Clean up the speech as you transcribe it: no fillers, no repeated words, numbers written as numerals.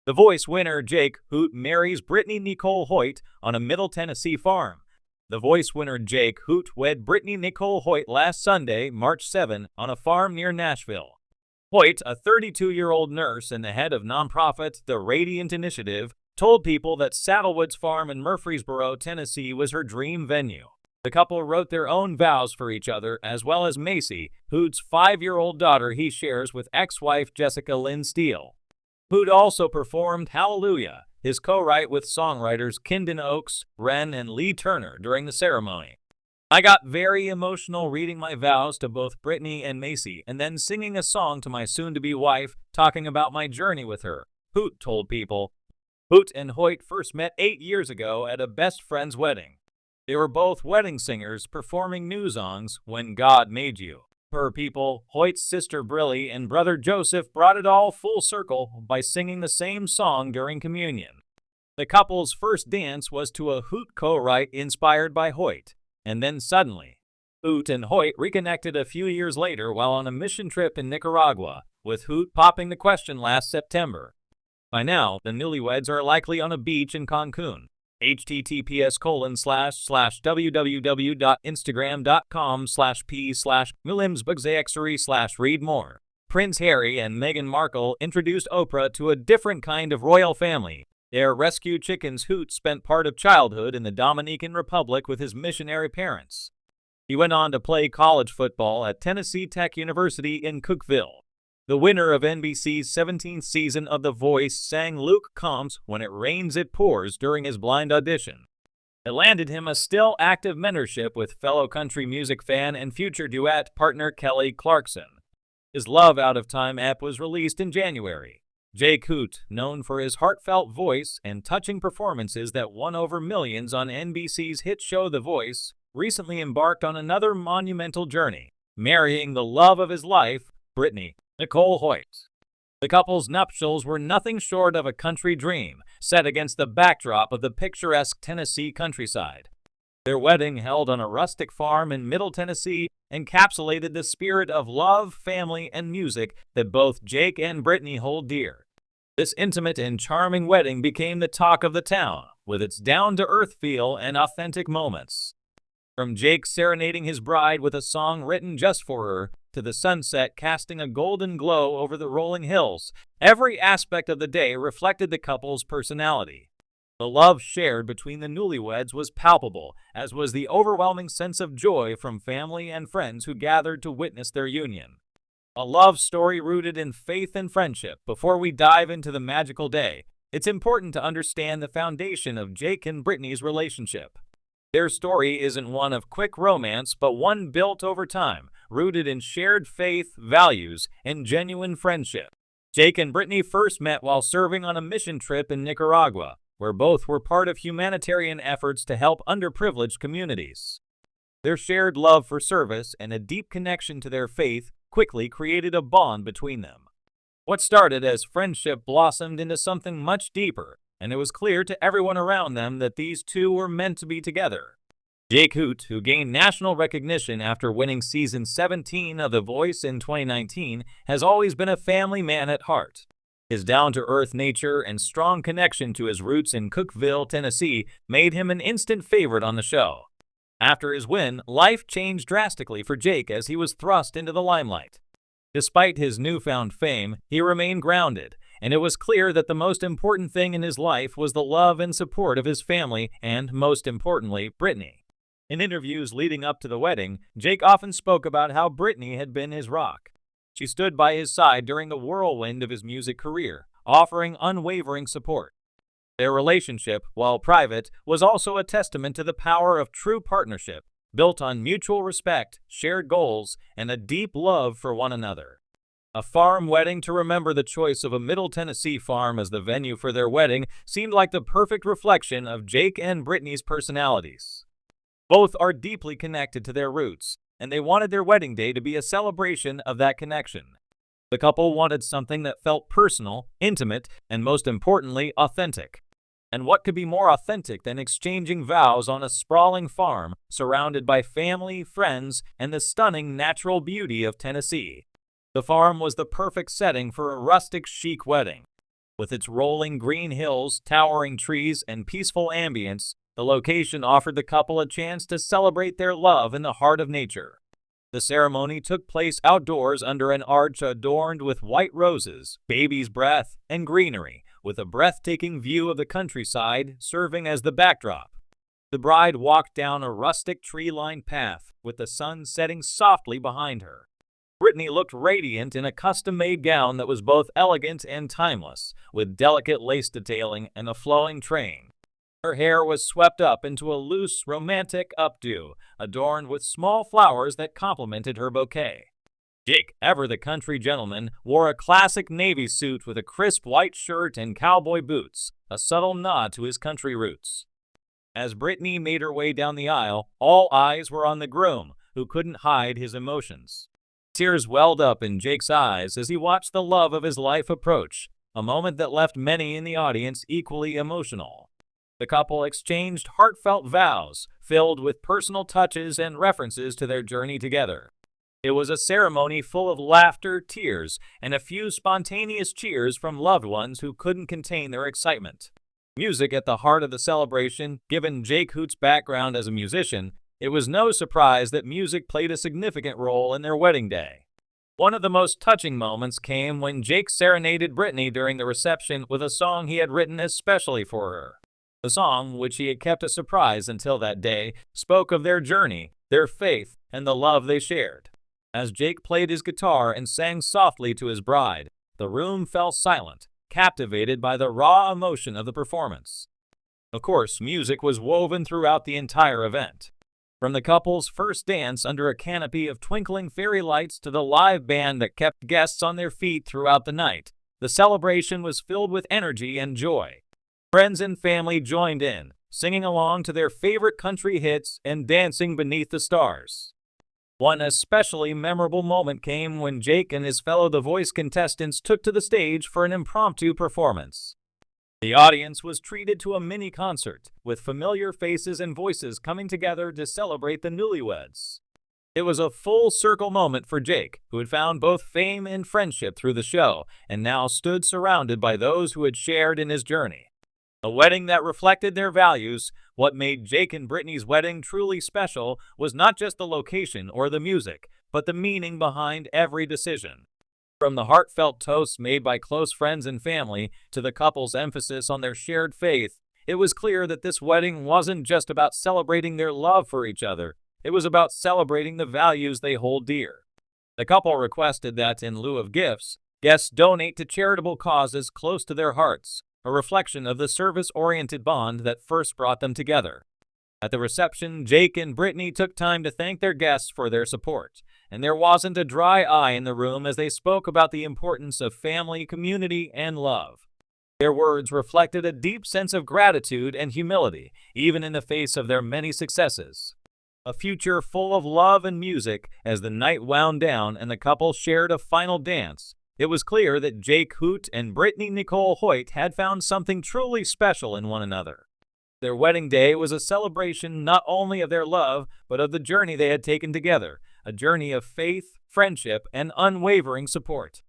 The Voice winner Jake Hoot marries Brittney Nicole Hoyt on a Middle Tennessee farm. The Voice winner Jake Hoot wed Brittney Nicole Hoyt last Sunday, March 7, on a farm near Nashville. Hoyt, a 32-year-old nurse and the head of nonprofit The Radiant Initiative, told People that Saddlewoods Farm in Murfreesboro, Tennessee was her dream venue. The couple wrote their own vows for each other, as well as Macy, Hoot's 5-year-old daughter he shares with ex-wife Jessica Lynn Steele. Hoot also performed Hallelujah, his co-write with songwriters Kindon Oaks, Wren, and Lee Turner during the ceremony. I got very emotional reading my vows to both Brittney and Macy and then singing a song to my soon-to-be wife, talking about my journey with her, Hoot told People. Hoot and Hoyt first met 8 years ago at a best friend's wedding. They were both wedding singers performing new songs, When God Made You. Per People, Hoyt's sister Brillie and brother Joseph brought it all full circle by singing the same song during communion. The couple's first dance was to a Hoot co-write inspired by Hoyt, and then suddenly, Hoot and Hoyt reconnected a few years later while on a mission trip in Nicaragua, with Hoot popping the question last September. By now, the newlyweds are likely on a beach in Cancun. https://www.instagram.com/p/mulimsbugzaxery/read more. Prince Harry and Meghan Markle introduced Oprah to a different kind of royal family. Their rescue chickens Hoot spent part of childhood in the Dominican Republic with his missionary parents. He went on to play college football at Tennessee Tech University in Cookeville. The winner of NBC's 17th season of The Voice sang Luke Combs' When It Rains It Pours during his blind audition. It landed him a still active mentorship with fellow country music fan and future duet partner Kelly Clarkson. His Love Out of Time ep was released in January. Jake Hoot, known for his heartfelt voice and touching performances that won over millions on NBC's hit show The Voice, recently embarked on another monumental journey, marrying the love of his life, Brittney Nicole Hoyt. The couple's nuptials were nothing short of a country dream, set against the backdrop of the picturesque Tennessee countryside. Their wedding, held on a rustic farm in Middle Tennessee, encapsulated the spirit of love, family, and music that both Jake and Brittney hold dear. This intimate and charming wedding became the talk of the town, with its down-to-earth feel and authentic moments. From Jake serenading his bride with a song written just for her, to the sunset casting a golden glow over the rolling hills, every aspect of the day reflected the couple's personality. The love shared between the newlyweds was palpable, as was the overwhelming sense of joy from family and friends who gathered to witness their union. A love story rooted in faith and friendship. Before we dive into the magical day, it's important to understand the foundation of Jake and Brittney's relationship. Their story isn't one of quick romance, but one built over time, rooted in shared faith, values, and genuine friendship. Jake and Brittney first met while serving on a mission trip in Nicaragua, where both were part of humanitarian efforts to help underprivileged communities. Their shared love for service and a deep connection to their faith quickly created a bond between them. What started as friendship blossomed into something much deeper, and it was clear to everyone around them that these two were meant to be together. Jake Hoot, who gained national recognition after winning season 17 of The Voice in 2019, has always been a family man at heart. His down-to-earth nature and strong connection to his roots in Cookeville, Tennessee, made him an instant favorite on the show. After his win, life changed drastically for Jake as he was thrust into the limelight. Despite his newfound fame, he remained grounded, and it was clear that the most important thing in his life was the love and support of his family and, most importantly, Brittney. In interviews leading up to the wedding, Jake often spoke about how Brittney had been his rock. She stood by his side during the whirlwind of his music career, offering unwavering support. Their relationship, while private, was also a testament to the power of true partnership, built on mutual respect, shared goals, and a deep love for one another. A farm wedding to remember. The choice of a Middle Tennessee farm as the venue for their wedding seemed like the perfect reflection of Jake and Brittney's personalities. Both are deeply connected to their roots, and they wanted their wedding day to be a celebration of that connection. The couple wanted something that felt personal, intimate, and most importantly, authentic. And what could be more authentic than exchanging vows on a sprawling farm, surrounded by family, friends, and the stunning natural beauty of Tennessee? The farm was the perfect setting for a rustic chic wedding. With its rolling green hills, towering trees, and peaceful ambience, the location offered the couple a chance to celebrate their love in the heart of nature. The ceremony took place outdoors under an arch adorned with white roses, baby's breath, and greenery, with a breathtaking view of the countryside serving as the backdrop. The bride walked down a rustic tree-lined path, with the sun setting softly behind her. Brittney looked radiant in a custom-made gown that was both elegant and timeless, with delicate lace detailing and a flowing train. Her hair was swept up into a loose, romantic updo, adorned with small flowers that complemented her bouquet. Jake, ever the country gentleman, wore a classic navy suit with a crisp white shirt and cowboy boots, a subtle nod to his country roots. As Brittney made her way down the aisle, all eyes were on the groom, who couldn't hide his emotions. Tears welled up in Jake's eyes as he watched the love of his life approach, a moment that left many in the audience equally emotional. The couple exchanged heartfelt vows, filled with personal touches and references to their journey together. It was a ceremony full of laughter, tears, and a few spontaneous cheers from loved ones who couldn't contain their excitement. Music at the heart of the celebration. Given Jake Hoot's background as a musician, it was no surprise that music played a significant role in their wedding day. One of the most touching moments came when Jake serenaded Brittney during the reception with a song he had written especially for her. The song, which he had kept a surprise until that day, spoke of their journey, their faith, and the love they shared. As Jake played his guitar and sang softly to his bride, the room fell silent, captivated by the raw emotion of the performance. Of course, music was woven throughout the entire event. From the couple's first dance under a canopy of twinkling fairy lights to the live band that kept guests on their feet throughout the night, the celebration was filled with energy and joy. Friends and family joined in, singing along to their favorite country hits and dancing beneath the stars. One especially memorable moment came when Jake and his fellow The Voice contestants took to the stage for an impromptu performance. The audience was treated to a mini concert, with familiar faces and voices coming together to celebrate the newlyweds. It was a full-circle moment for Jake, who had found both fame and friendship through the show, and now stood surrounded by those who had shared in his journey. A wedding that reflected their values. What made Jake and Brittney's wedding truly special was not just the location or the music, but the meaning behind every decision. From the heartfelt toasts made by close friends and family to the couple's emphasis on their shared faith, it was clear that this wedding wasn't just about celebrating their love for each other, it was about celebrating the values they hold dear. The couple requested that, in lieu of gifts, guests donate to charitable causes close to their hearts, a reflection of the service-oriented bond that first brought them together. At the reception, Jake and Brittney took time to thank their guests for their support, and there wasn't a dry eye in the room as they spoke about the importance of family, community, and love. Their words reflected a deep sense of gratitude and humility, even in the face of their many successes. A future full of love and music. As the night wound down and the couple shared a final dance, it was clear that Jake Hoot and Brittney Nicole Hoyt had found something truly special in one another. Their wedding day was a celebration not only of their love, but of the journey they had taken together, a journey of faith, friendship, and unwavering support.